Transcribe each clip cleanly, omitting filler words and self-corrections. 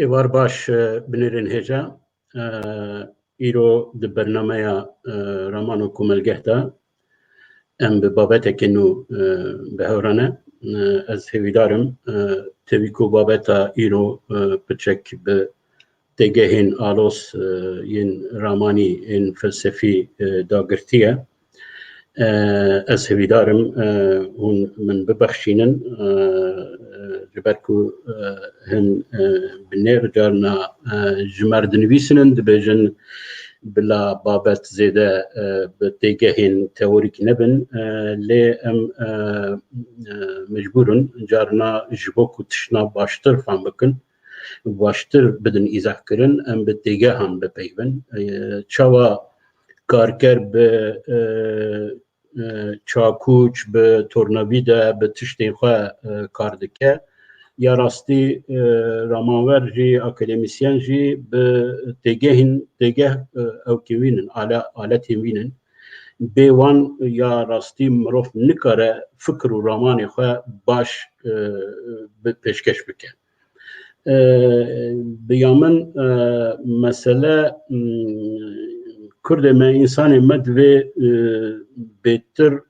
ایوار باش بنرین هجا ایرو د برنامه رمان و کوملگه دا ام به بابت کنو به هورانه از هویدارم تویکو بابت ایرو پچک به تگهین آلوس ین رامانی این فلسفی داگرتیه از هویدارم هون من ببخشینن جبركو هن بنير جارنا جمار دنويسنن دبجن بلا بابت زيادة بتيجهن توريك نبن لي ام مجبورن جارنا جبوكو تشنا باشتر فهم بكن باشتر بدن إزاح كرن ام بتيجهن ببيبن چاوا كاركر ب چاکوچ به تورناویده به تشتین خواه کار دکه یا راستی رامانور جی اکادمیسیان جی به تگه او کوینن آلت وینن بیوان یا راستی مروف نکاره فکر و رامان خواه باش پیشکش بکن بیامن مسئله کرد ما انسان مدوی بهتر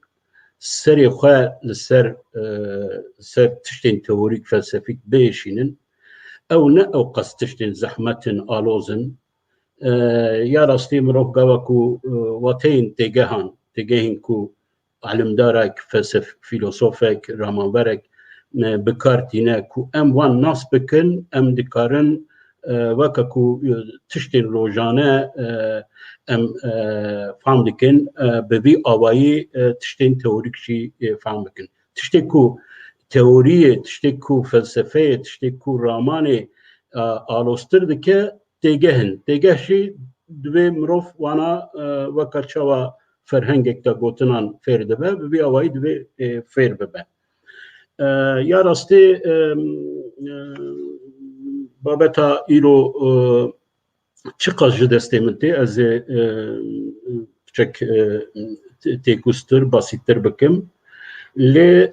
سری خواه سر تشتین تئوریک فلسفیک بیشینن او نه او قصد تشتین زحمتن آلوزن یا راستی مروف گاوکو واتین تگهین کو علمدارک فلسف فیلسوفک رامانورک بکارتینه کو ام وان ناس بکن ام دکارن وککو تشتین روزانه ام فهم دکن به وی آوایی تشتین تئوریک چی فهم دکن تشتی کو تئوری تشتی کو فلسفه تشتی کو رمان آلوستر دکه تگه شی دوی مروف وانا وکرچوا فرهنگک تا گوتنان فیر دبه به وی آوایی دوی فیر ببه یا راستی بابتا ایرو چقدر جدسته منته از چک تیکوستر باسیتر بکم لی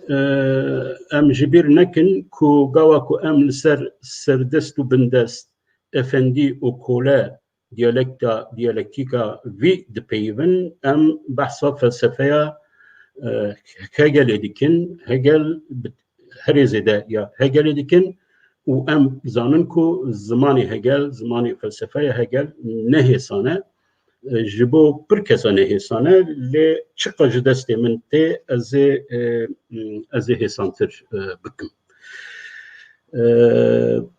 ام جبیر نکن کو گاوا کو ام سردست و بندست افندی و کوله دیالکتیکا وی دپیون ام بحثا فلسفه هگل دیکن هگل هر زده یا هگل دیکن و ام زانن کو زمانی هگل زمانی فلسفه هگل نهیسانه جبو پر کسا نهیسانه لی چقدر جدست من تی از هیسانتر بکم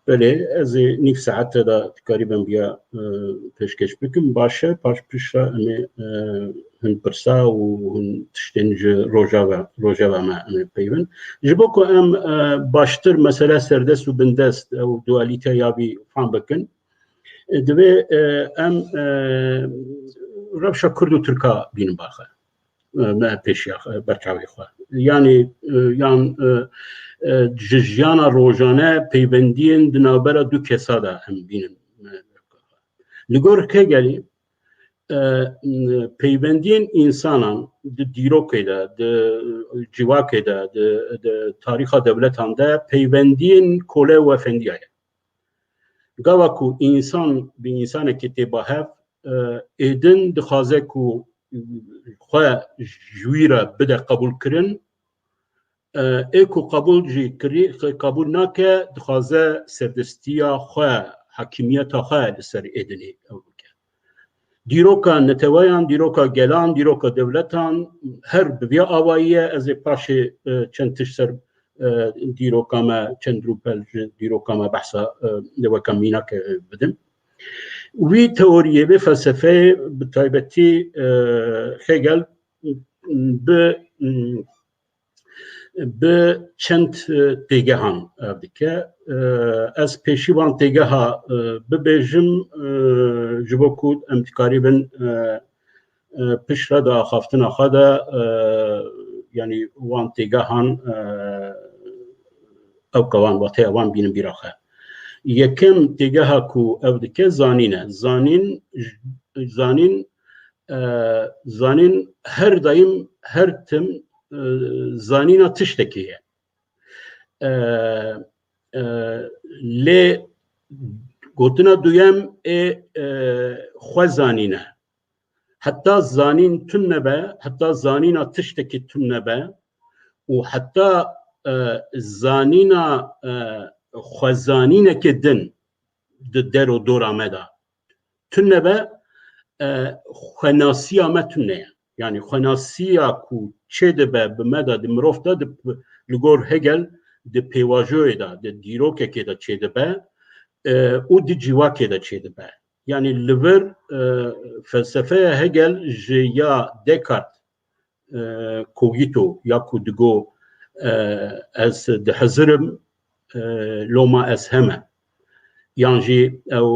بله از نیک ساعت دا تقریبا بیا پیشکش بکم باشه پاش پیشا امی هن پرسا و هن تشتنج روژاوه ما امی پیون جبو که ام باشتر مسئله سردست و بندست و دوالیته یابی فهم بکن دوی ام رفشا کرد و ترکا بینم باخه ما پیشیا برچاوی خواه یعنی جیانا روزانه پیوندین دنابرا دو کسا دا هم بینن لگور که گلی پیوندین انسانان دیروکه دا جواکه دا تاریخ دولتان دا پیوندین کوله و افندیه گاوا کو انسان به انسان که تباهف ایدن دخوازه کو خواه جویره بده قبول کرن ایکو قبول جی کری قبول نکه دخوازه سردستیا خواه حکیمیت خواه لسر ایدنی دیروکا نتوایان دیروکا گلان دیروکا دولتان هر بیا آوائیه از پاش چند تشتر دیروکا ما چند روپل دیروکا ما بحثا دوکا مینا که بدم وی تئوریه به فلسفه بطایبتی هگل به به چند تێگەهان دike ez pêşîvan têgeha bibêjim ji bo ku em dikarîbin piştre da axaftina xwe de yanî wan têgehan ew kewan wateya wan bînin bîra xwe. Yekem têgeha ku ew dike zanîn e. Zanîn her daîm her tim zanîna tiştekî ye. Lê gotina duyem ê xwe zanîn e. Heta zanîn tune nebe, heta zanîna tiştekî tune nebe û heta zanîna xwezanînekê din di der û dora me de tune nebe, xwenasiya me tune ye. Yani xwenasiya ku çê dibe bi me de di mirov de li gor Hegel di pêvajoyê de di dîrokekê de çê dibe û di cîwakê de çê dibe. Yani li vir felsefeya Hegel ji ya Descartes Cogito ya ku digo ez dihezirim loma ez heme yan jî ew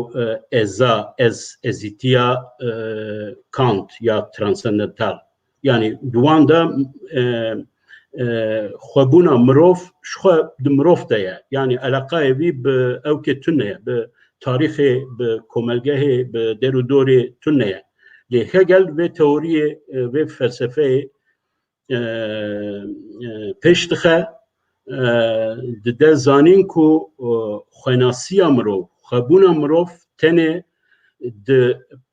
eza ezîtiya Kant ya transcendental. Yani duwan de xwebûna mirov ji xwe di mirov de ye. Yani eleqayê wî bi ewkê tune ye, bi tarîxê, bi komelgehê, bi der û dorê tune ye. Lê Hegel vê teoriyê vê felsefeyê pêş dixe dide zanîn ku xwenasiya mirov, xwebûna mirov tenê di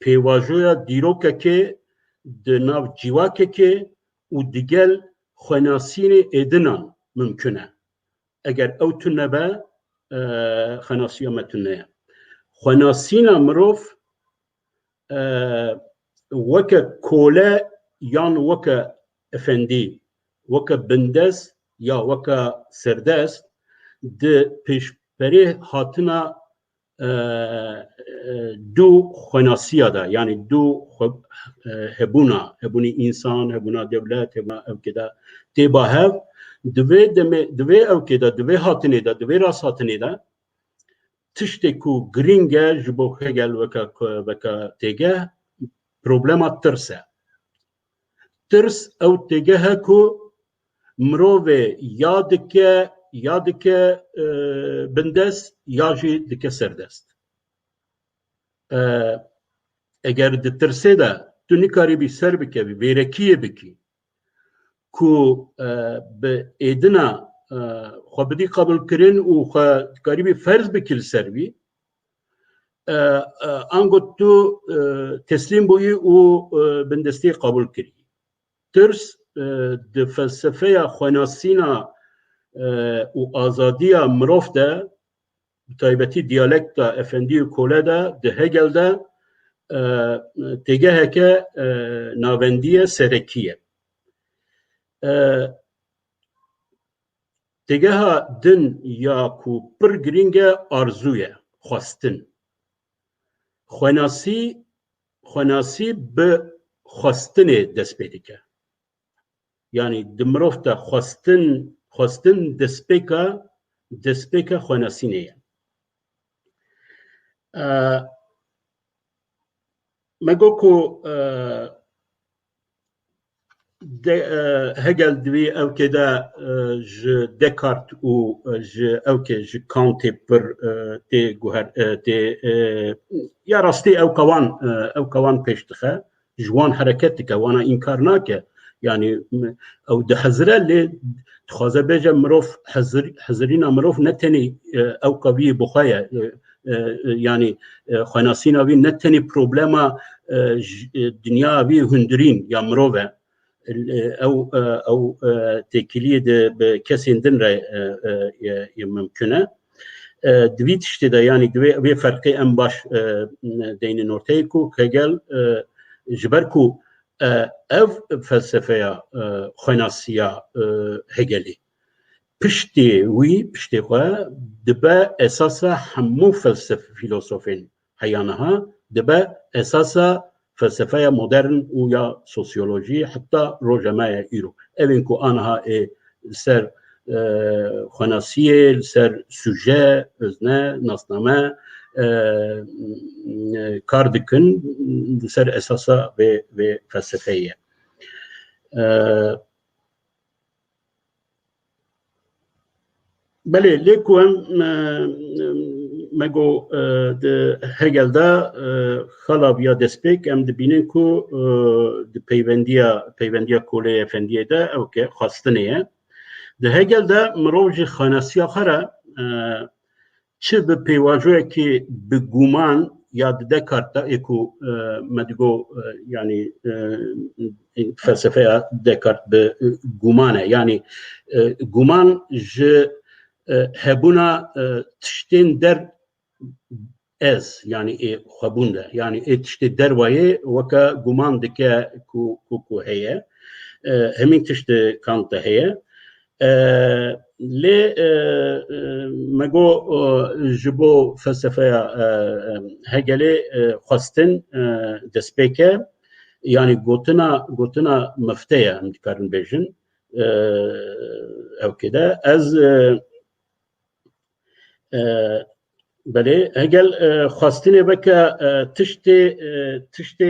pêvajoya dîrokekê, di nav cîwakekê û digel xwenasînê êdinan mümkün e. Eger ew tune nebe, xwenasiya me tune ye. Xwenasîna mirov weke kole yan weke efendî, weke bindest ya weke serdest di pêşberê hatina du xwenasiya de, yani du hebûnî însan, hebûna dewlet, hebûna evkê de têba hev, divê evkê de, divê hatinê de, divê rasthatinê de tiştê ku girîng e ji bo Hegel weke têgeh problema tirs e. Tirs ew têgehe ku mirovê ya dike bindest ya jî dike serdest. Eger di tirsê de tu nikarîbî ser bikevî, vêrekiyê bikî ku bi êdina xwe bidî qebûlkirin û xwe dikarîbî ferz bikî li ser wî, ango tu teslîm bûyî û bindestiyê qebûl kirî. Tirs di felsefeya xwenasîna û azadiya mirov de, bi taybetî diyalekta efendî û kole de, di Hegel de têgeheke navendî ye, serekî ye. Têgeha din ya ku pir girîng e arzu ye, xwestin. Xwenasî bi xwestinê dest pê dike. Yani di mirov de xwestin destpêka xwenasînê ye. Me got ku Hegel di vê ewkê de ji Descartes û ji ewkê ji Kantê pir tê ya rastî ew kewan pêş dixe, ji wan hereket dike, wana înkar nake. Yani ew dihezire lê dixwaze bêje mirov hezirîna mirov ne tenê ew qeviyê bi xwe ye. Yani xwenasîna wî ne tenê problema dinya wî hundirîn ya mirov e. Ew têkiliyê bi kesên din re ye mümkün e. Di vî tiştê de, yani di vê ferqê em baş deynin ortaya ku Hegel ji ber ku ev felsefeya xwenasiya Hegelî piştê wî, piştê xwe dibe esasa hemû filosofên heya niha, dibe esasa felsefeya modern û ya sosyolojî, heta roja me ye îro. Evên ku aniha ser xwenasiyê li ser suje, özne, nasname kar dikin li ser esasa vê felsefeyê ye. Belê lê ku em me got di Hegel de xala vîya destpêk em dibînin ku di peyvendiya kolê efendiyê de ew ke xwastinê ye. Di Hegel de mirov ji xwenasiya xwe re çi bi pêvajoyekê bi guman ya di Descartes'e ku me digot yani felsefeya Descartes bi guman e yani guman ji hebûna tiştên der ez yani xwebûn de yani tiştê derwayê weke guman dike ku heye hemîn tiştê Kant de heye lê me got ji bo felsefeya Hegelê xwestin destpêk e yani gotina mefte ye em dikarin bêjin ew kê de ez belê Hegel xwestinê veke tiştê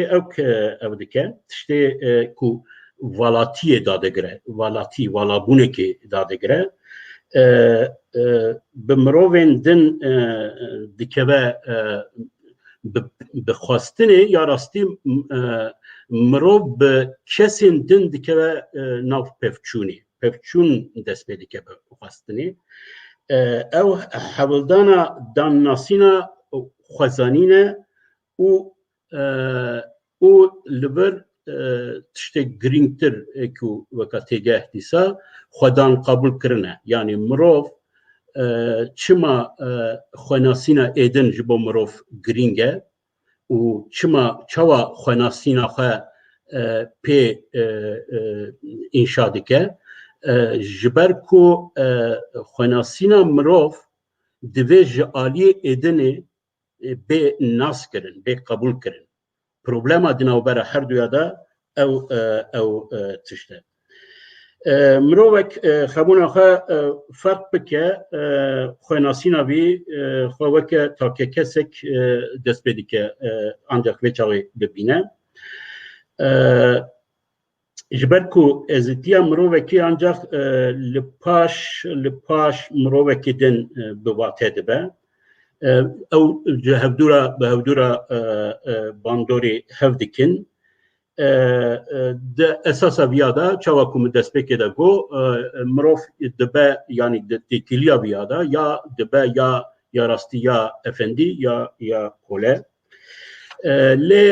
ew dike tiştê ku valatiyê dadigire valatî valabûnekê dadigire bi mirovên din dikeve bi xwestinê ya rastî mirov bi kesên din dikeve nav pevçûn dest pê dike bi xwestinê ew hewildana dannasîna xwezanîne û li vir tiştê girîngtir ku weka têgeh dîsa xwedan qabûlkirin e yani mirov çima xwenasîna êdin ji bo mirov girîng e û çawa xwenasîna xwe pê înşa dike ji ber ku xwenasîna mirov divê ji aliyê êdinê bê nas kirin bê qabûl kirin problema di navbera her duya de ew tişt e mirovek xebûna xwe ferq bike xwenasîna wî xwe weke take kesek dest pê dike ancak vê çaxê bibîne ji ber ku ezîtiya mirovekî ancak li paş mirovekî din bi wate dibe ew ji hevdûra bandorê hev dikin di esasa vîya de çawa ku min destpêkê de got mirov dibe yanî di têkiliya vîya de ya dibe ya rastî ya efendî ya kole lê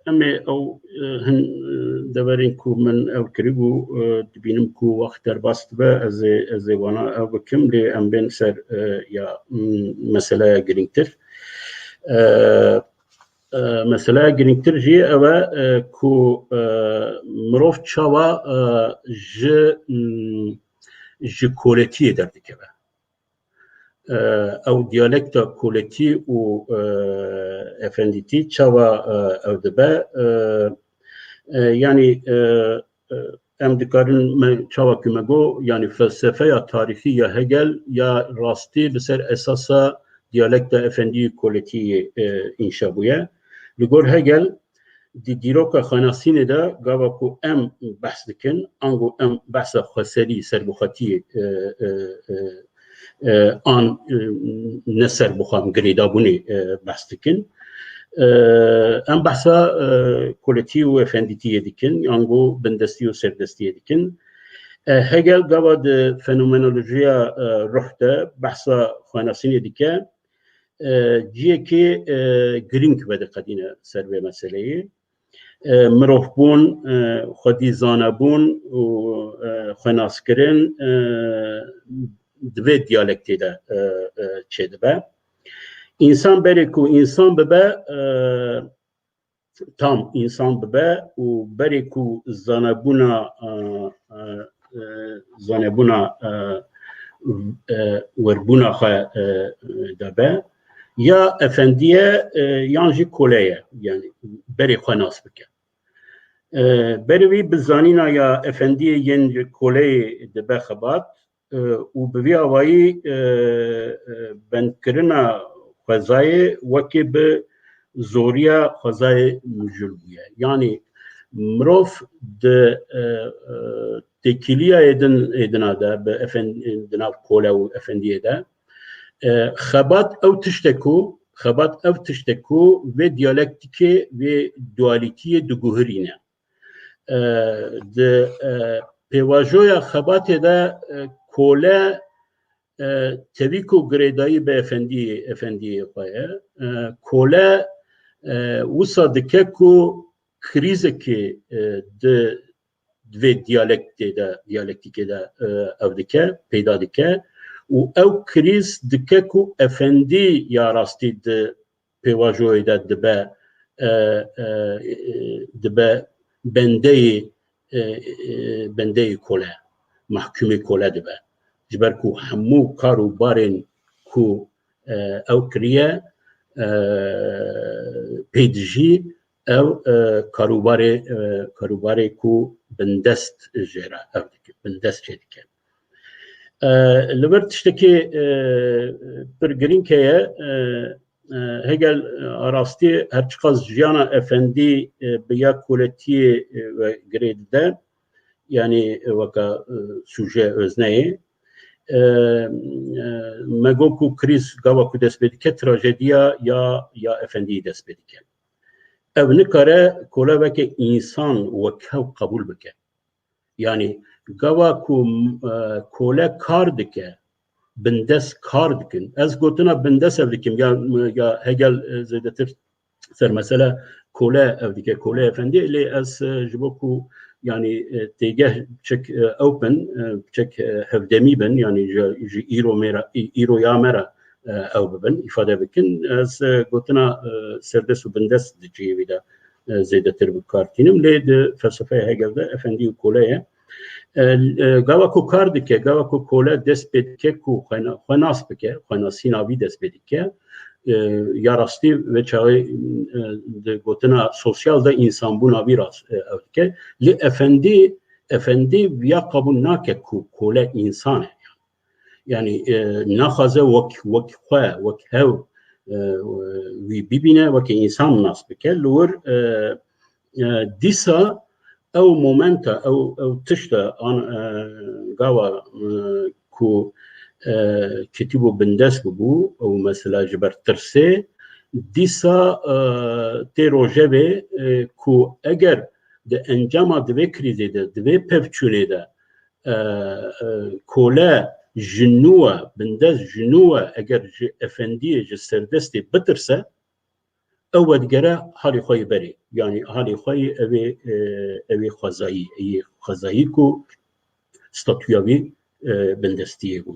em ê ew hin deverên ku min ew kiribû dibînim ku wext derbas dibe ez ê wana ew bikim lê em bên ser ya meseleya girîngtir meseleya girîngtir jî ew e ku mirov çawa ji koletiyê derdikeve ew diyalekta koletî û efendîtî çawa ew dibe yani em dikarin çawa ku me got yani felsefeya tarîxî ya Hegel ya rastî li ser esasa diyalekta efendî koletiyê înşa bûye li gor Hegel di dîroka xwenasînê de gava ku em behs dikin ango em behsa xweserî serbixwetiyê an ne serbixwam girêdabûnê behs dikin em behsa koletî û efendîtiyê dikin ango bindestî û serdestiyê dikin Hegel gava di fenomenolojiya ruh de behsa xwenasînê dike ciyekê girîng vediqedîne ser vê meseleyê mirovbûn xwedî zanebûn û xwenaskirin di vê diyalektê de çêdibe însan berê ku însan bibe tam însan bibe û berê ku zanebûna werbûna xwe dibe ya efendiye yan jî kole ye yani berê xwe nas bike بروی بزانینا یا افندی ین کوله دبه خبات و بوی آوایی بندکرنا خوزای وکی به زوریا خوزای مجلویه یعنی مروف تکیلیا ایدنا ده به افندنا کوله و افندیه ده خبات او تشتکو و دیالکتیکی و دوالیتی دگوهرینه de pevajoya xebatê de kole tevî ku girêdayî bi efendiyê xwe ye kole wisa dike ku krîzekê di vê diyalektîkê de ev dike peyda dike û ew krîz dike ku efendî ya rastî di pevajoyê de dibe bendeyê kole mahkumê kole dibe ji ber ku hemû karûbarên ku ew kiriye pêdijî ew karûbarê ku bindest jêre ev dike bindest jê dike li vir tiştekî pir girîng heye Hegel rastî her çiqas jiyana efendî bi ya koletiyê ve girêdide yani weka suje özneyê me got ku krîz gava ku dest pê dike trajediya ya efendiyê dest pê dike ev nikare kole veke însan wekhew qebûl bike yani gava ku kole kar dike bindest kar dikin ez gotina bindest ev dikim ya Hegel zêdetir ser mesela kole ev dike kole efendî lê ez ji bo ku yani têgeh çek open çek hevdemî bin yani ji îroya me re ew bibin îfade bikin ez gotina serdest û bindest di cêwî de zêdetir bikartînim lê di felsefeya Hegel de efendî û kole ye gava ku kar dike gava ku kole dest pê dike ku xwenas bike xwenasîna wî dest pê dike ya rastî ve çaxê di gotina sosyal de însanbûna wî rast ew dike lê efendî ya qebûl nake ku kole însan e yani naxwaze wek xwe wek hew wî bibîne wekî însan nas bike li wir dîsa ew momenta ew tişta gava ku ketîbû bindest bibû ew mesela ji ber tirsê dîsa tê rojevê ku eger di encama divê krîzê de divê pevçûnê de kole ji nû we bindest ji nû we eger ji efendiyê ji serdestê bitirse ew wedgere halê xwe yê berê yani halê xwe yê evê xwezayî ku statûya wî bindestiyê bû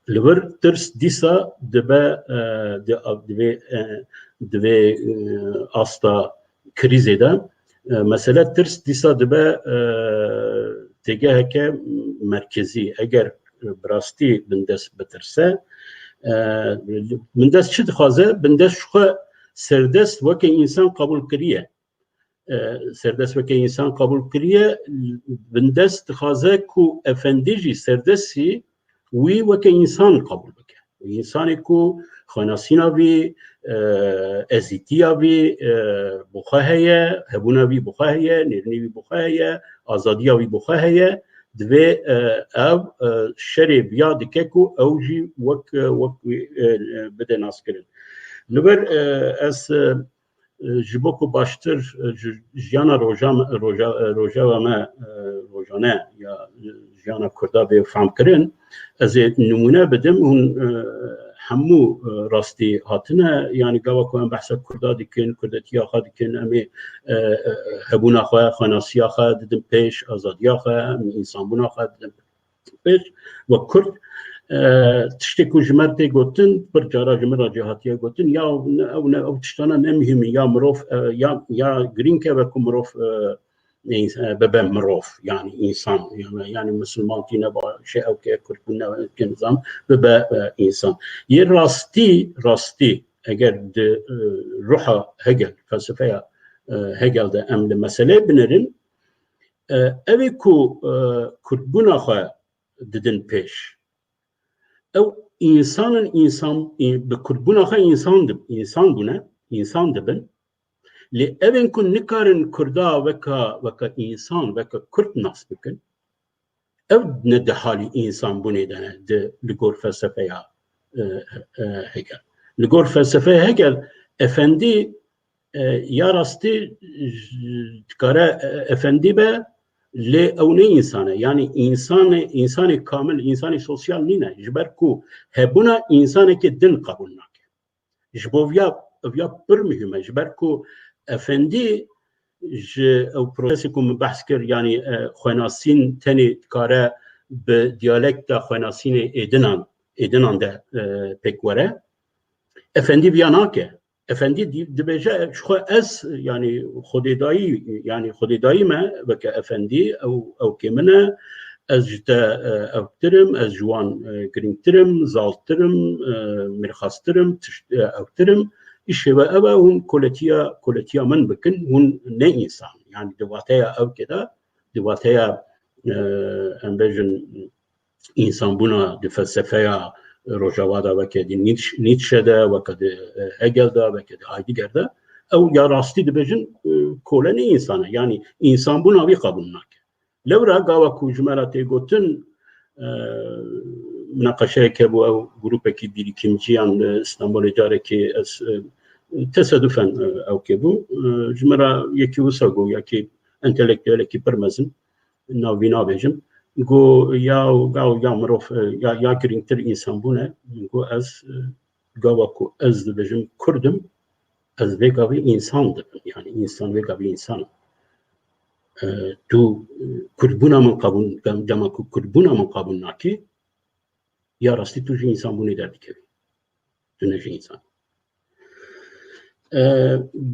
li vir tirs dîsa divê asta krîzê de mesela tirs dîsa dibe têgeheke merkezî eger bi rastî bindest bitirse bindest çi dixwaze bindest ji xwe serdest wekî însan qebûl kiriye serdest wekî însan qebûl kiriye bindest dixwaze ku efendî jî serdestî wî wekî însan qebûl bike însanê ku xwenasîna wî ezîtiya wî bi xwe heye hebûna wî bi xwe heye nêrînê wî bi xwe heye azadiya wî bi xwe heye divê ev şerê biya dike ku ew jî wek bide naskirin li ber ez ji bo ku baştir jiyana rojava me rojane ya jiyana Kurda bê famkirin ez ê nimûne bidim hûn hemû rastî hatine yani gava ku em behsa Kurda dikin kurdetiya xwe dikin em ê hebûna xwe xwenasiya xwe didin pêş azadiya xwe însanbûna xwe didin pêş ve Kurd tiştê ku ji me tê gotin pir cara ji min re cihatiye gotin ya ew tiştana ne mühim ya mirov ya girîng keve ku mirov bibe mirov yani insan yani Müslüman tîne şey ew Kurdbûne nizam bibe insan yê rastî eger di ruha Hegel felsefeya Hegel de em li meselê binirin اوی کو کردبونا خو ددن پیش او insan به کردبونا خو insan bune insan dibin li evin ku nikarin kurda veka insan veka kurd nas bikin ev ne de hali insan bune dene de ligor felsefeya Hegel ligor felsefeya Hegel efendi ya rastî dikare efendi be lê ew ne însan e yani însanê kamil însanê sosyal nîne ji ber ku hebûna însanekê din qebûl nake ji bo viya pir mühim e ji ber ku efendî ji ew prosesê ku min behs kir yani xwenasîn tenê dikare bi diyalekta xwenasînê êdinan de pêk were efendî viya nake efendî dibêje xwe ez yani xwedêdayî me veke efendî ew kê min e ez ji te ewtirim ez ji wan girîngtirim zaltirim mêrxastirim ewtirim îşêve ew e hûn koletiya min bikin hûn ne însan yani di wateya ew kê de di wateya em bêjin însanbûna di felsefeya rojavada veke di Nietzsche de veke di Hegel de veke di Heidegger de ew ya rastî dibêjin kole ne însan e yani însanbûna wî qebûl nake lewra gava ku ji me re tê gotin münaqeşeyek hebû ew grûpekî bîrîkimciyan li Stenbolê carekê ez tesadüfen ew kêbû ji me re yekî wisa got yekî entelektüelekî pir mezin nav wî nabêjim go ya mirov ya girîngtir însan bûne got ez gava ku ez dibêjim Kurdim ez vê gavê însan dibim yani însan vê gavê însan tu Kurdbûna min qebûl dema ku Kurdbûna min qebûl nakî ya rastî tu ji însanbûnê derdikevî tu ne ji însan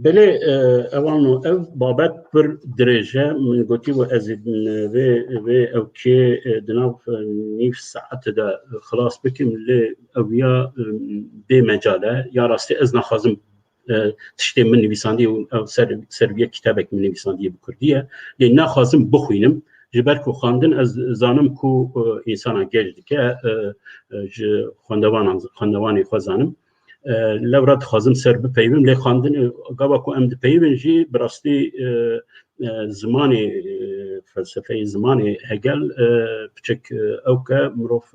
belê ewan ev babet pir dirêj e min gotî û ez vê ew kê di nav nîv saetê de xilas bikim lê ew ya bê mecal e ya rastî ez naxwazim tiştê min nivîsandiye û ew ser vê kitêbek min nivîsandiye bi Kurdî ye lê naxwazim bixwînim ji ber ku xwandin ez zanim ku însanan gêj dike ji xwendevanê xwe zanim lewra dixwazim ser bipeyivim lê xwandin gava ku em dipeyivin jî bi rastî zimanê felsefeyê zimanê Hegel piçik ew ke mirov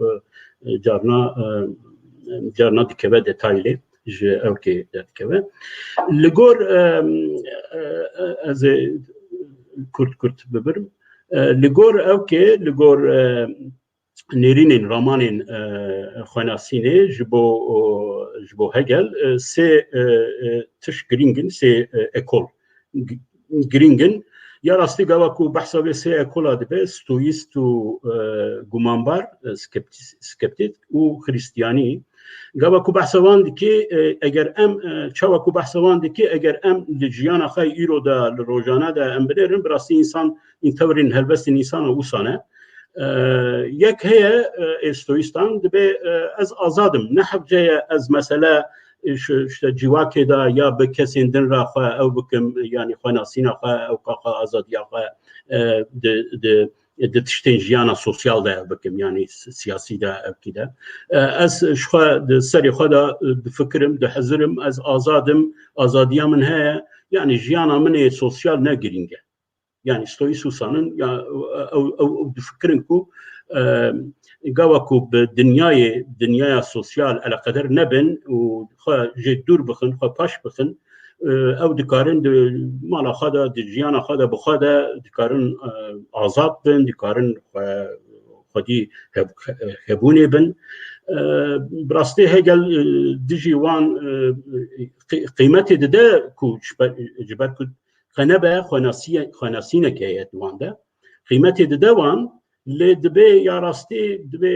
carna dikeve detaylê ji ew kê derdikeve li gor ez ê Kurd bibirim li gor ew kê li gor nêrînên ramanên xwenasînê ji bo Hegel sê tiş girîngin sê ekol girîngin ya rastî gava ku behsa vê sê ekola dibe stoîst û gumanbar skeptîk û xrîstiyanî gava ku behsa wan dike eger em çawa ku behsa wan dike eger em li jiyana xwe îro de li rojane de em bilêrin bi rastî însan ên tewrên helbestên însan wisa ne yek heye stoîstan dibe ez azadim ne hevceye ez mesela işte civakê de ya bi kesên din re xwe ew bikim yani xwenasîna xwe ew qaqa azadiya xwe di tiştên jiyana sosyal de ev bikim yani siyasî de evkî de ez ji xwe di serê xwe de difikirim dihezirim ez azadim azadiya min heye yani jiyana min ê sosyal ne girîng e yani stoîs wîsanın ya ew difikirin ku gava ku bi dinyaya sosyal eleqeder nebin û xwe jê dûr bixin xwe paş bixin ew dikarin di mala xwe de di jiyana xwe de bi xwe de dikarin azad bin dikarin xwedî hebûnê bin bi rastî Hegel dijî wan qîmetê dide ku ji ber ku xenebe xwenasînekê heye wan de qîmetê dide wan lê dibe ya rastî dibe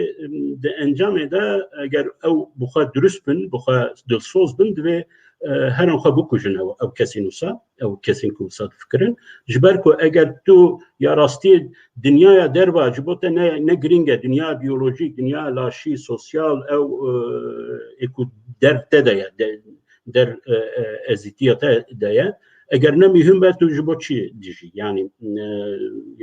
di encamê de eger ew bi xwe durist bin bi xwe dilsoz bin dibe herin xwe bikujin ew kesên wisa ew kesên ku wisa difikirin ji ber ku eger tu ya rastî dinyaya derva ji bo te ne girîng e dinya biyolojîk dinya laşî sosyal ew ê ku der te de ye der ezîtiya te de ye اگر نمیهم به تو جبو چی دیجی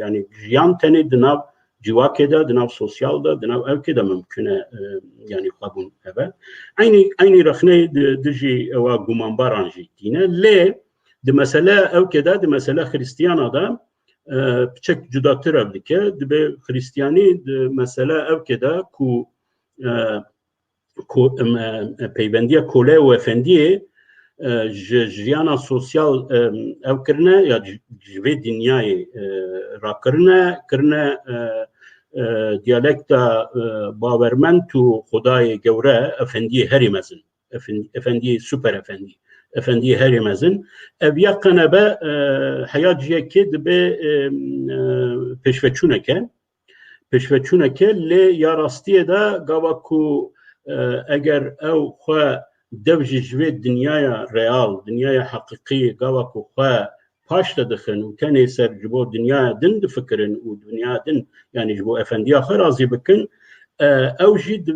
yani jiyan tene dinav civake da dinav sosyal da dinav evke da mümküne yani kabul ebe aynı rakhne dici eva gumanbaran jitine le de mesela evke da de mesela Hristiyana da çek cudatır evdike de Hristiyani de mesela evke da ku peyvendiye kole u efendiye jiyana sosyal ev kirine ya jve dünyayı rakirine diyalekta bavermentu Xudayê gewre efendiye herimezin efendiye süper efendiye herimezin ev yakınebe hayaciyeke dibe peşveçuneke le ya rastiye da gavaku eğer ev xwe devjî ji vê dinyaya real, dinyaya hakîqî gavaku xwe paş da dixin û tenê ser ji bo dinyaya din difikirin û dinya din yani ji bo efendiya xwe razî bikin ew jî di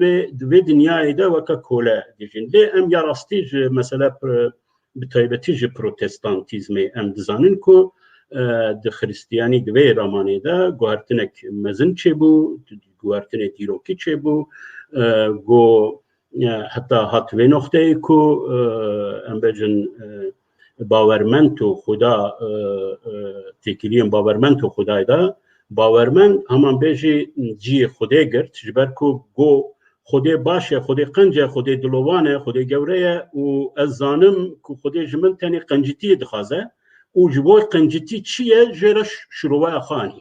vê dinyayê de weke kole dijîn. Lê em ya rastî ji mesela bi taybetî ji protestantîzmê em dizanin ku di Xristiyanî di vê ramanê de guhertinek mezin çêbû, guhertinê dîrokî çêbû, got hatta hat vê noxteyê ku em bêjin bawermend û Xuda têkiliyên bawermend û Xudayê da bawermend heman bêjî ciyê Xudê girt ji ber ku got Xudê baş e, Xudê qenc e, Xudê dilovan e, Xudê gewre ye û ez zanim ku Xudê ji min tenê qencitiyê dixwaze û ji bo qencitî çi ye jê re şiroveya xanî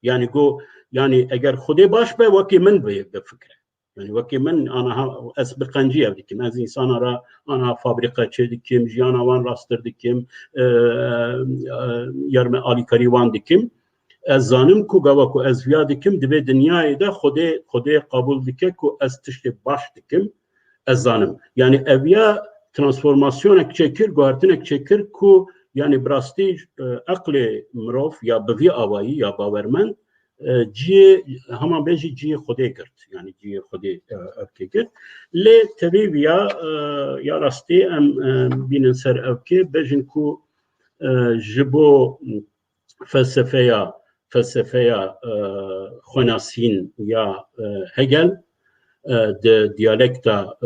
yani got yani eger Xudê baş be wekî min bifikre yani wekî min aniha ez bi qencî ev dikim ez insana ra aniha fabrika çê dikim jiyana wan rastir dikim yerme alîkarî wan dikim ez zanim ku gava ku ez viya dikim di vê dinyayê de Xudê qabûl dike ku ez tiştê baş dikim ez zanim yani ev ya transformasyonek çêkir guhertinek çêkir ku yani bi rastî eqlê mirov ya bi vî awayî ya bawermend ciyê heman bêjî ciyê Xudê girt yani ciyê Xudê evkê girt lê tevî viya ya rastî em bînin ser evkê bêjin ku ji bo felsefeya xwenasîn ya Hegel di diyalekta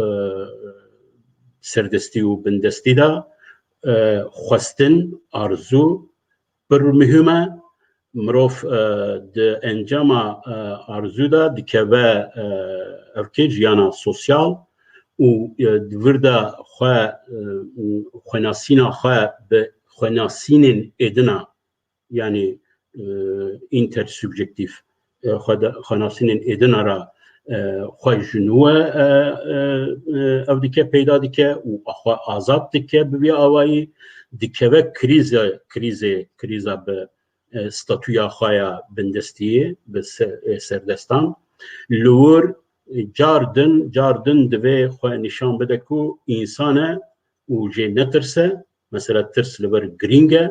serdestî û bindestî da xwestin arzu pir mühim e mirov di encama arzu da dikeve evkê jiyana sosyal û di vir de xwenasîna xwe bi xwenasînên êdina yani intersubjektif xwenasînên êdina ra xwe ji nû ev dike peyda dike û xwe azad dike bi vî awayî dikeve krîza bi statûya xwe ya bindestiyê bi serdestan li wir car din divê xwe nîşan bide ku însan e û jê netirse mesela tirs li vir girîng e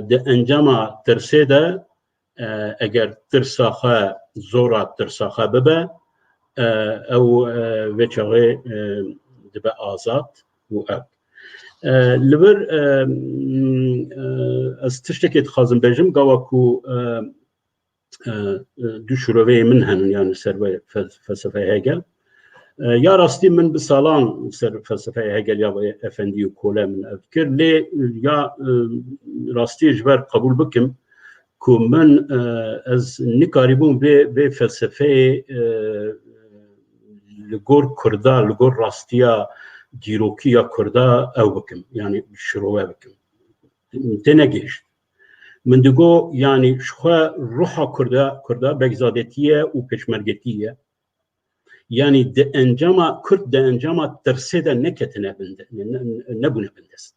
di encama tirsê de eger tirsa xwe zora tirsa xwe bibe ew vê çaxê dibe azad û ev li vir ez tiştekê dixwazim bêjim gava ku du şîroveyê min henin yani ser vê felsefeya Hegel ya rastî min bi salan ser felsefeya Hegel ya efendî û kole min ev kir lê ya rastî ji ber qebûl bikim ku min ez nikarîbûm vê felsefeyê li gor Kurda li gor rastiya dîrokiya Kurda ew bikim yani şirove bikim tê negihîşt min digo yani ji xwe ruha Kurda begzadetiye û pêşmergetî yani di encama Kurd di encama tirsê de neketine nebûne bindest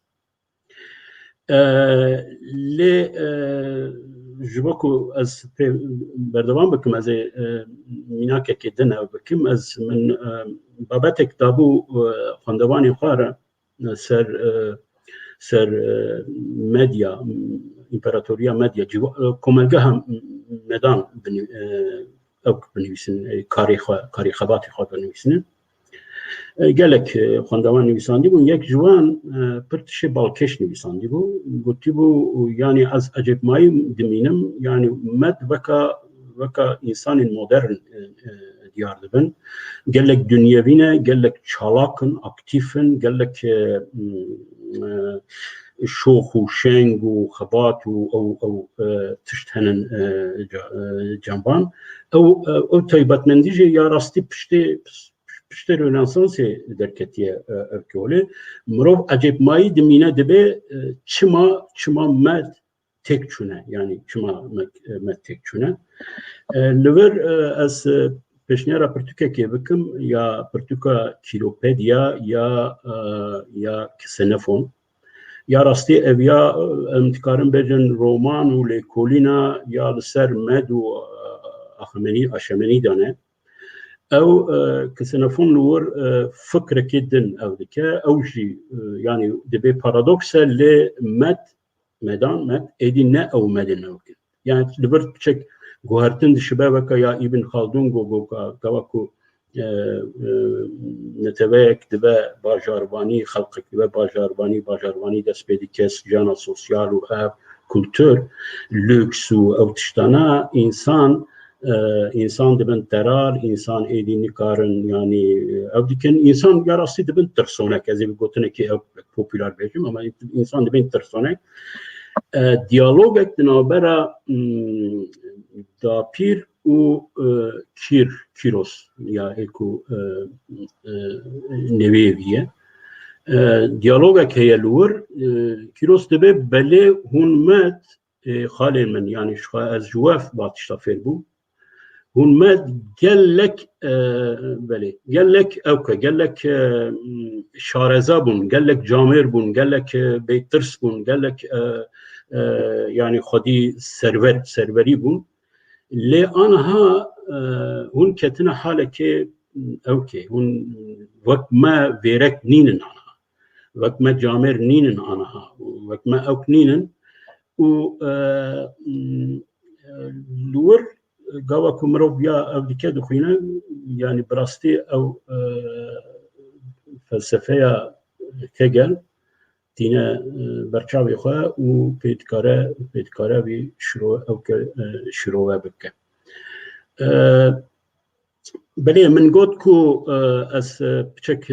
lê ji bo ku ez berdevam bikim ez ê mînakekê din ew bikim ez min babetek dabû xwendevanê xwe re ser medya împaratoriya medya komelgeha medan ew binivîsin karî xebatê xwe binivîsinin gelek xwendevan nivîsandî bûn, yek ji wan pir tişê balkêş nivîsandî bû, gotî bû yani ez ecêbmayî dimînim, yani med veka însanên modern diyar dibin, gelek dunyevî ne, gelek çalakın, aktifin, gelek şox û şeng û xebat û ew tişt henin cemban. Ew taybetmendî jî ya rastî piştê Rönesansê derketiye evkolê. Mirov ecêbmayî dimîne dibe çima med têk çûne, yani çima med têk çûne. Li vir ez pêşniyara pirtûkekê bikim, ya pirtûka Kîlopedya ya Ksenofon. Ya rastî ev ya em dikarin bêjin roman û lêkolîna ya li ser med û Aşemenîdan e. Ew Ksenofon li wir fikrekê din ew dike, ew jî yani dibe paradoks e lê med êdî ne ew medin ew kin. Yani li vir çek guhertin dişibe veka ya Ibn Khaldun gava ku neteweyek dibe bajarvanî xelqek dibe bajarvanî dest pê dike jiyana sosyal û ev kultur, lüks û ew tiştana insan dibin terar, insan êdî nikarin yani ev dikin, insan ya rastî dibin tirsonek, ez ê gotinekê ew popüler bêjim ama insan dibin tirsonek. Diyalogek di navbera dapîr û Kîros ya êku nevêvî ye. Diyalogek heye li wir, Kîros dibe belê hûn med xalên min, yani ez ji we batişta fêr bûm, hûn med gelek ewke, gelek şareza bûn, gelek camêr bûn, gelek bêtirs bûn, gelek yani xwedî serverî bûn. Lê aniha hûn ketine halekê ewkê, hûn wek me vêrek nînin aniha, wek me camêr nînin aniha, wek me ewk nînin û li wir gava ku mirov ya ew dike dixwîne, yani bi rastî ew felsefeya Hegel tîne berçavê xwe û pêdikare vî şirove bike. Belê min got ku ez piçek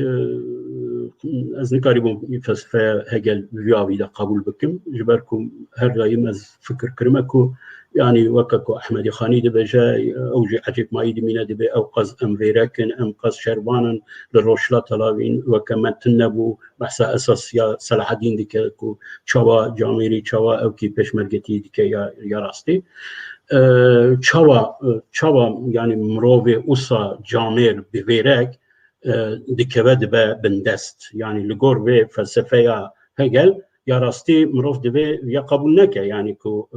ez nikarîbûm felsefeya Hegel vîya wî de qebûl bikim, ji ber ku her daîm ez fikir kirime ku yani weka ku Ehmedî Xanî dibêje ew jî ecêbmayî dimîne dibe ew qez em vêrekin, em qez şerbanin, li rojhila telavîn weke me tin nebû, behsa esas ya Selaheddîn dike ku çawa camêrî, çawa ewkî pêşmergetî dike ya rastî. Çawa yani mirovê wisa camêr bi vêrek dikeve dibe bindest. Yani li gor vê felsefeya Hegel ya rastî mirov divê ya qebûl neke, yani ku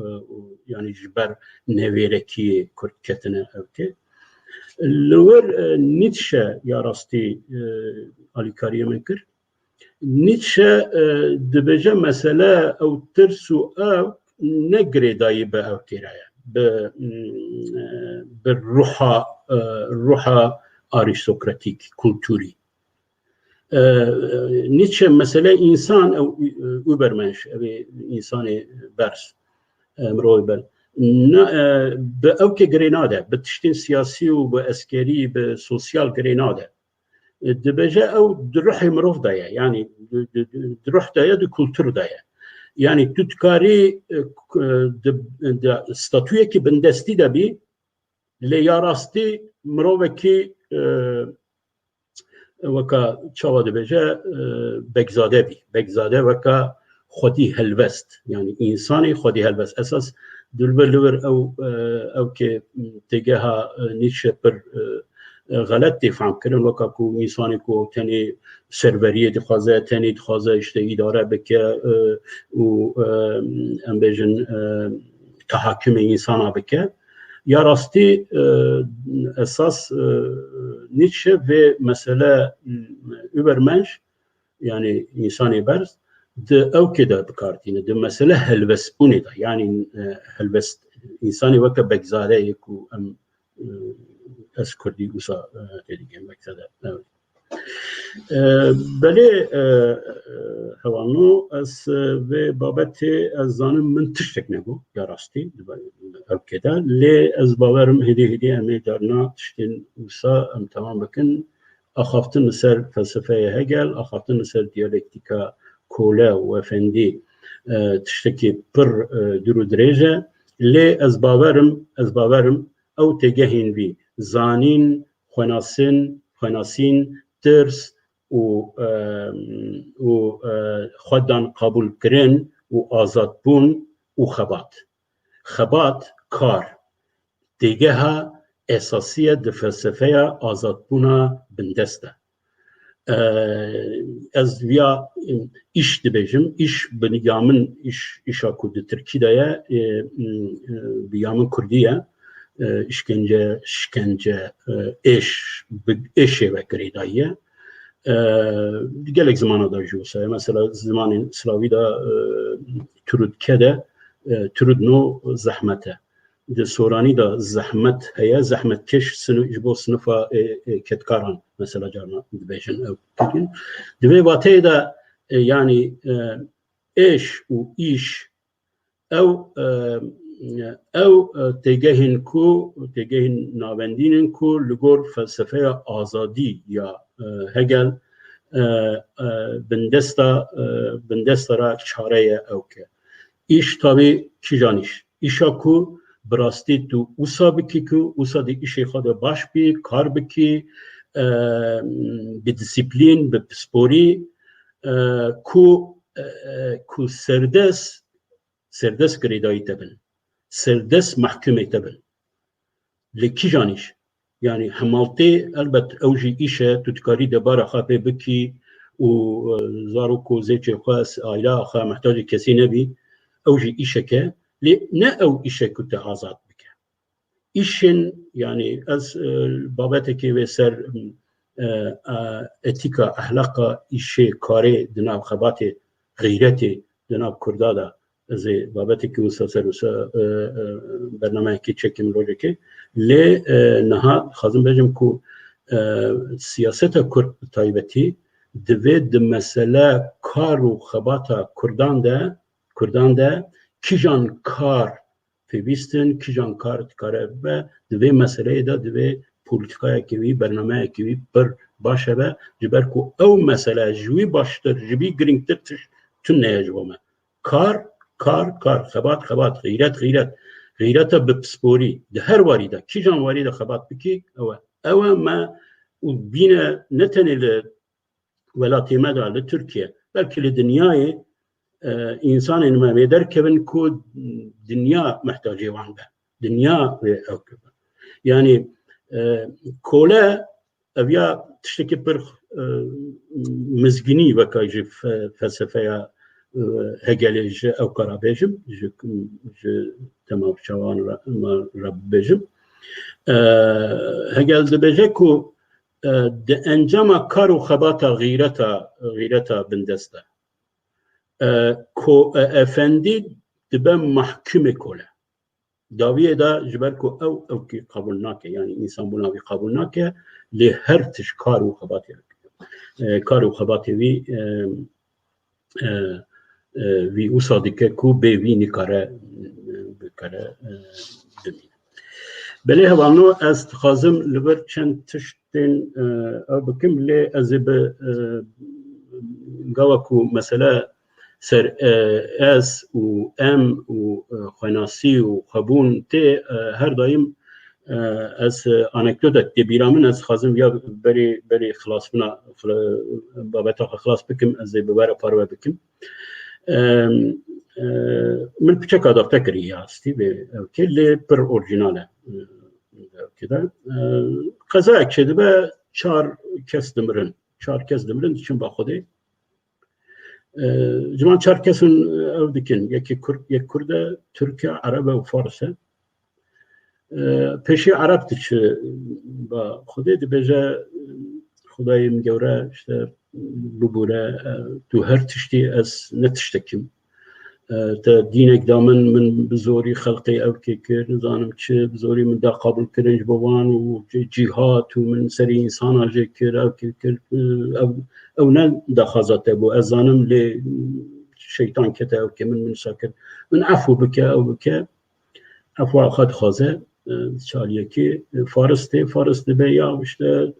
yani ji ber nevêrekiyê Kurd ketine evkê. Li wir Nietzsche ya rastî alîkariya min kir. Nietzsche dibêje mesele ew tirs û ew ne girêdayî bi ewkêre ye, bi ruha aristokratîk, kulturî. Nietzsche mesele insan übermensch, insanê berz, mirovê berz. Bi ewkê girê nade, bi tiştên siyasî û bi eskerî, bi sosyal girê nade. Dibêje ew di ruhê mirov de ye, yani di ruh de ye, di kultur de ye. Yani tu dikarî statûyekî bindestî de bî, lê ya rastî mirovekî weka çawa dibêje bekzade bî. Bekzade weka xwedî helbest, yani însanê xwedî helbest. Esas dilber li wir ewkê têgeha Nietzsche pir غلط dîfam kirin, weka ku însanê ku tenê serveriyê dixwaze, tenê dixwaze işte îdare bike û em bêjin tehakûmê însana bike. Ya rastî esas Nietzsche vê mesele übermensch, yani însanê berz di ewkê de bikartîne, di mesele helbestbûnê de, yani helbest însanê weke bekzadeyê ku em ez Kurdî wisa têdigihim bekzade. بله هوانو از و بابت از زانم من تشتک نبو یا راستی او کدا لی از باورم هدی امی دارنا تشتین وسا ام تمام بکن اخافتن سر فلسفه هگل اخافتن سر دیالکتیکا کولا و افندی تشتکی پر درو درجه لی از باورم او تگهین بی زانین خناسین ترس و خودان قبول کرن و آزاد بون و خبات کار دیگه ها اساسیه د فلسفه آزاد بونا بندسته از ویا iş dibêjim iş biniyamın işa ku di Tirkî de ye biyamın Kurdî ye işkence êşê vekirî daye gelek zamana da jûsa mesela zamanın Slavî da Türkçe de Türkno zahmete de soranî da zahmet heye zahmetkeş bo sınıfa ketkaran mesela carna dibêjin ew dikin divê wateyê de yani eş û iş ew têgehên navendînin ku li gor felsefeya azadî ya Hegel bindesta ra çareye ew ke iş tabi kîjan iş îşa ku bi rastî tu wisa bikî ku wisa dî îşê xwe de baş bî kar bikî bi disîplîn bi pisporî ku serdest girêdayî te bin serdest mehkumê te bin li kîjan îş yani hemaltê elbet ew jî îşe tu dikarî debara xwe pê bikî û zarok û zêçê xwe aila xwe mehtacê kesî nebî ew jî îşeke lê ne ew îşek ku te azad bike îşên yani ez babetekê vê ser etika ehlaqa îşê karê di nav xebatê xeyretê di nav Kurda da ez ê babetekî wisa ser wisa bernameyekê çekim rojekê lê niha dixwazim bêjim ku siyaseta Kurd bi taybetî divê di mesele kar û xebata Kurdan de kîjan kar pêwîstin kîjan kar dikare be divê meseleyê de divê polîtikayekî wî bernameyekî wî pir baş hebe ji ber ku ew mesele ji wî baştir ji wî girîngtir tune neye ji bo me kar xebat xeyreta bi pisporî di her warî de kîjan warî de xebat bikî ew me û bîne ne tenê li welatê me da li Tirkiye belkî li dinyayê insanên me vê derkevin ku dinya mehtacê wan be dinya vê ew kevin yani kole ev ya tiştekî pir mizginî veka ji felsefeya Hegelê ji ew kara bêjim ji temavçawan re bêjim Hegel dibêje ku di encama kar û xebata xeyreta bindest e efendî dibe mahkumê kole daviyê de ji ber ku ew kî qebûl nake yani însan bûna wî qebûl nake lê her tişt kar û xebatê wî wisa dike ku bê wî nikare dimîne belê hevano ez dixwazim li ber çend tiştên ew bikim lê ez ê bi gawa ku mesele ser ez û em û xwenasî û xwebûn tê her daîm ez anekdotek tê bîra min ez dixwazim ya berê xilasbûna babeta xwe xilas bikim ez ê bi were parve bikim min piçeka dafte kirî astî vê ew kê lê pir orjînal e qezayek çêdibe 4 kes dimirin diçin ba Xwedê ciwan 4 kesin ew dikin yek Kurd e Tirk e Ereb e û Fars e pêşî Ereb diçe ba Xwedê dibêje Xwedayê min gewre işte bibûre tu her tiştî ez ne tiştekim تا دينك دامن من بزوري خلقي أو كيكر نظام تشي بزوري من دا قبل كرنج بوان وجهاد ومن سري إنسان جيكر أو كيكر أو نا دا خازات أبو أزانم لشيطان كتا أو كمن من ساكر من عفو بك أو بك عفو أخذ خازة شاليكي فارست بيا وشتا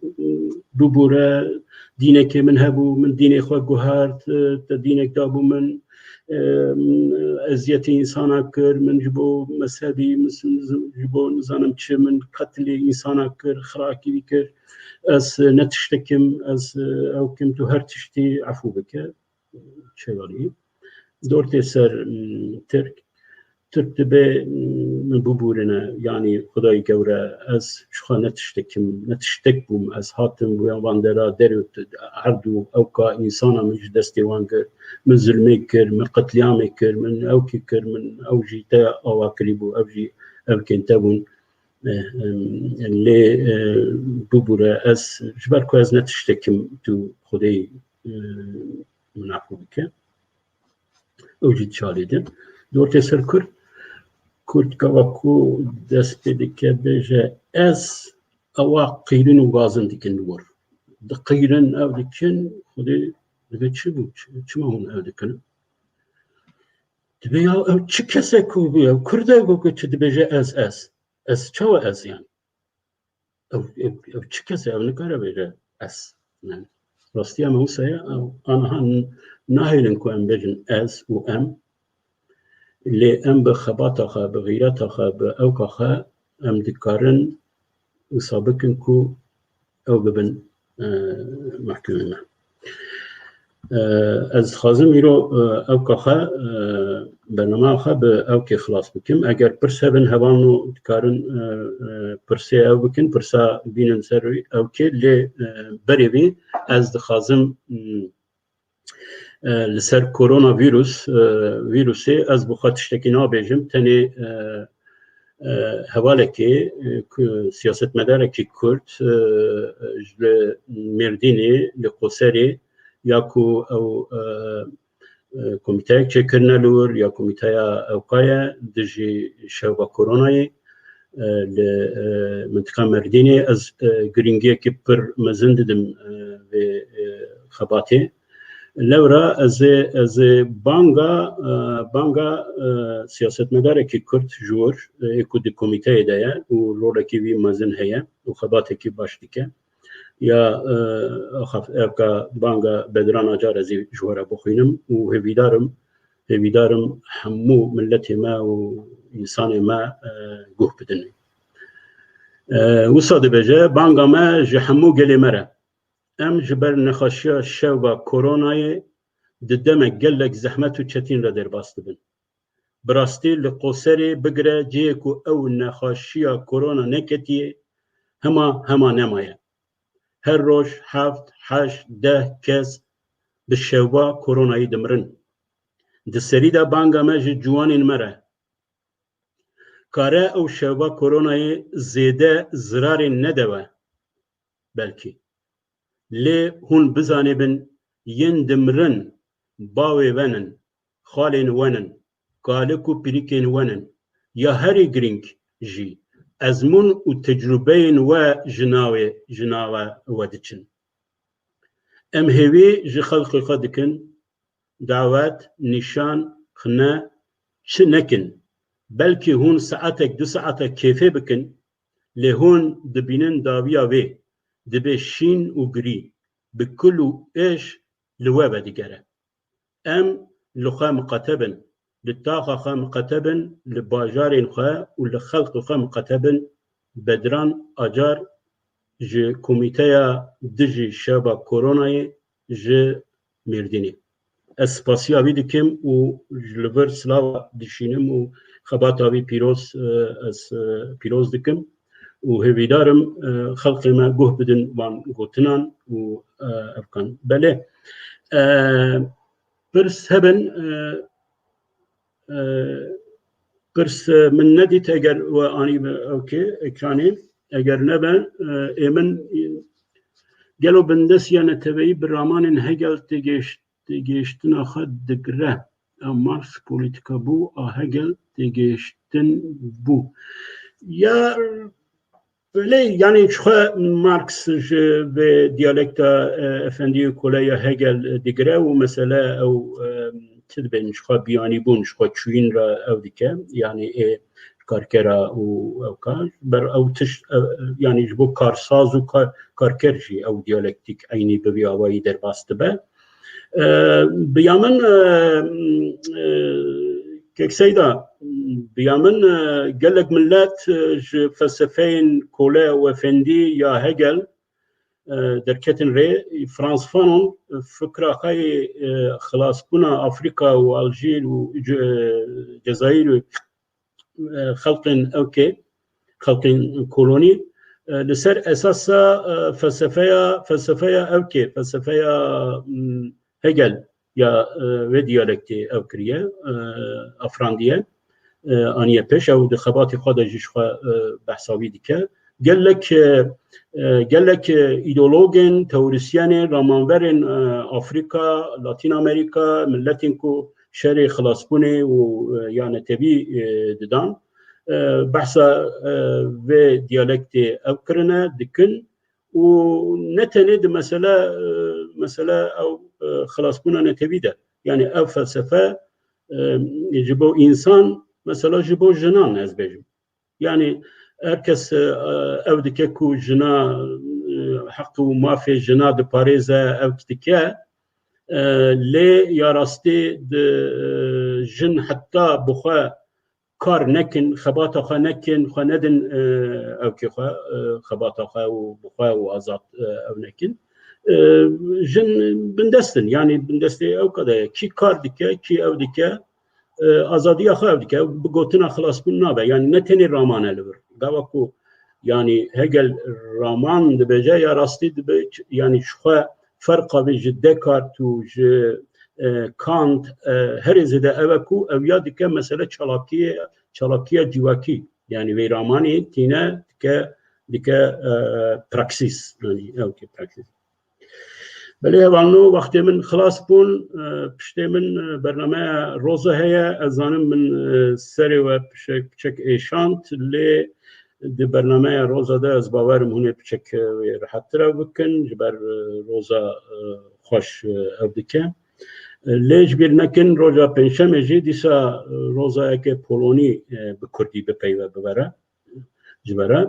ببورة دينك من هبو من دين خوا جهارت دينك دابو من أزية إنسان كر من جبو مذهبي جبو نظام تش من قتل إنسان كر خراكي بكر أس نتشتكم أس أو كم تهر تشتي عفو بك شغالي دورتي سر ترك تبي من ببورنا يعني خداي جورا أس شخا نتشتكم أس هاتم وياندرا درت عردو أو كا إنسان مش دستيوان كر من ظلمكر من قتليامكر من أو كيكر من أو جيتا أو أقربو أو جي أو كنتابون اللي ببورا أس جبركو أز نتشتكم تو خداي من عفو بك أو جيت شاليدن دورتي سر كرد كواكو دست دكه بجه از اوا قیرن و غازن دکن دور د قیرن او دکن خودی دبی چی بود چی ما اون او دکن دبی او چی کسی کو بیا کرده گو چی دبیجه از چوا از یعنی او چی کسی او نکاره بیجه از نه راستی هم اوسه او آنها نهیلن کو ام بجن از و ام اللي ام بخباتها بغيرتها باوكها ام دكارن وسابقنكو او ببن محكمنا از خازم يرو اوكها برنامجها باوكي خلاص بكم اگر برسبن هوانو دكارن برسي او بكن برسا بينن سروي اوكي اللي بريبي از خازم لسر كورونا فيروسي از بخات اشتكي نابجم تاني هوالكي سياسة مداركي كرد مرديني لقوسري ياكو او كوميتايك تشكرنا لور يا كوميتايا اوقايا دجي شوبا كوروناي لمنطقة مرديني از جرينجي كبر مزنددم بخباتي لورا از بانگا سیاست مداره که کرد جور اکود کمیته دایا و رولا کی وی مزن هیا و خباته کی باش دیکه یا اخف ابقى بانگا بدران اجار از جوره بخوینم و هویدارم همو ملت ما و انسان ما گوه بدنی و صاد بجه بانگا ما جهمو گلی مره ام جبر نخاشیا شوبا کورونای ددمه گلک زحمت و چتین را در باست بن براستی لقوسری بگره جیکو او نخاشیا کورونا نکتیه هما نمایه هر روش 7 8 10 کس به شوبا کورونایی دمرن دسری دا بانگا مج جوانین مره کاره او شوبا کورونایی زیده زرار ندوه بلکی لی هون بزانه بن ین دمرن باوی ونن خالین ونن کالکو پریکین ونن یا هری گرینگ جی ازمون و تجربین و جناوه ودچن ام هیوی جی خلقی خدکن دعوت نشان خنا چه نکن بلکه هون ساعتک 2 ساعتک کیفه بکن لی هون دبینن داویا وی دبی شین و گری بكل ايش لوابه ديجره ام لخا مقتبن للطاقه خا مقتبن لباجارين خا ولخلق خا مقتبن بدران اجار ج كوميتيا دجي شابا كورونا ج ميرديني اسباسيا بيدكم و جلفر سلاو دشينم و خباطاوي بيروس اس بيروس دكم و هویدارم خلق ما گوه بدن وان گوتنان و افکان بله پرس هبن پرس من ندیت اگر و آنی اوکی اکرانی اگر نبن ایمن گلو بندس یا نتوی برامان هگل تگیشتنا خد دگره Marx politika bu, Hegel değiştin bu. Ya böyle yani şu Marx ve diyalekta efendi kolaya Hegel digre o mesele o تدبن شخوا بياني بون شخوا تشوين را أو ديكا يعني كاركرا أو كار بر أو تش يعني جبو كارساز و كاركرجي أو ديالكتيك عيني ببي أواي در باستبه بيامن كيك سيدا بيامن قالك ملات فلسفين كولا وفندي يا هيجل دركتن ري فرانس فانون فكرة خاي خلاص كنا أفريقيا والجيل والجزائر خلقن أوكي خلقن كولوني لسر أساسا فلسفية أوكي فلسفية هيجل يا وديالكتي أوكرية أفراندية أنيا بيش أو دخباتي خدا جيشخوا بحثاوي ديكا قال لك ايديولوجين تورسيان رامانورين افريقيا لاتين امريكا ملتينكو شري خلاصبوني ويعني تبي ددان بحثا في ديالكتي اوكرنا دكن ونتند مسألة او خلاصبونا نتبي ده يعني او فلسفة يجبو انسان مثلا جبو جنان از بيجم يعني herkes ev dike ku jina hakkı mafê jina di parêze ev dike lê ya rastî di jin heta bixwe kar nekin xebata xwe nekin xwe nedin evkê xwe xebata xwe û bixwe û azad ev nekin jin bindestin yani bindestê ew kadar kî kar dike kî ev dike azadiya xwe ev dike bi gotina xilasbûn nabe yani ne tenê ramane li vir gavaku yani Hegel raman dibêje ya rastî dibe yani xwe ferqa vê ji Descartes û ji Kant herê zêde ev e ku ev ya dike mesele çalakiya civakî yani vê ramanê tîne dike praksis yani ew ki praksis بله هوانو وقتی من خلاص بون پشتی من برنامه روزه هیا ازانم من سری و پشک ایشانت لی دی برنامه روزه ده از باورم هونه پشک راحت را بکن جبر روزه خوش ابدکه لیج بیر نکن روزه پنجشنبه جی دیسا روزه که پولونی به کردی بپیوه ببره جبره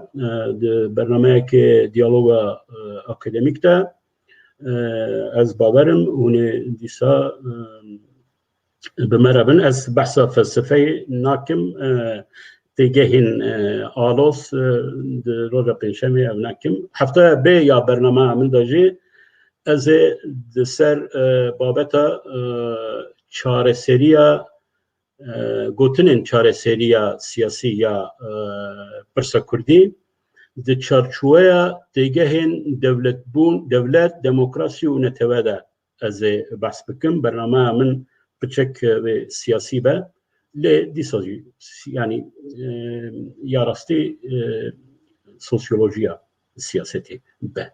دی برنامه که دیالوگ اکادمیک ده از باورم هونه دیسا بمرابن از بحثا فلسفه ناکم تیگهین آلوس روزا پنجشنبه او ناکم هفته به یا برنامه من داجی از سر بابتا چارەسەریە گوتنên çarەseriya siyasî ya pirsa Kurdî di çarçoveya têgehên devlet, demokrasî û netewê de ez ê behs bikim. Bernameya min piçek vê siyasî be lê dîsa jî yani ya rastî sosyolojiya siyasetê be.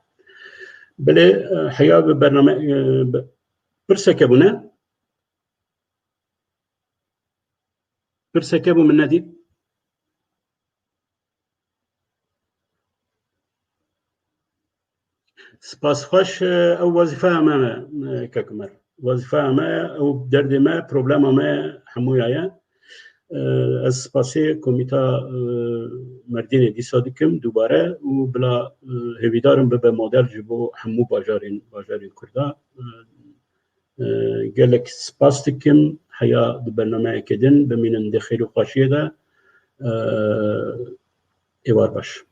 Bilê heya bi bername pirseke bûne pirseke bû min nedî سپاسخوش او وظیفه ما ککمر وظیفه ما او درد ما پروبلم ما همویه از سپاسی کمیته مردین دیسا دکم دوباره و بلا هویدارم به مدل جبو همو باجارین کرده گلک سپاس دکم حیا دو برنامه کدن بمینن دخیل و قاشیه ده ایوار باش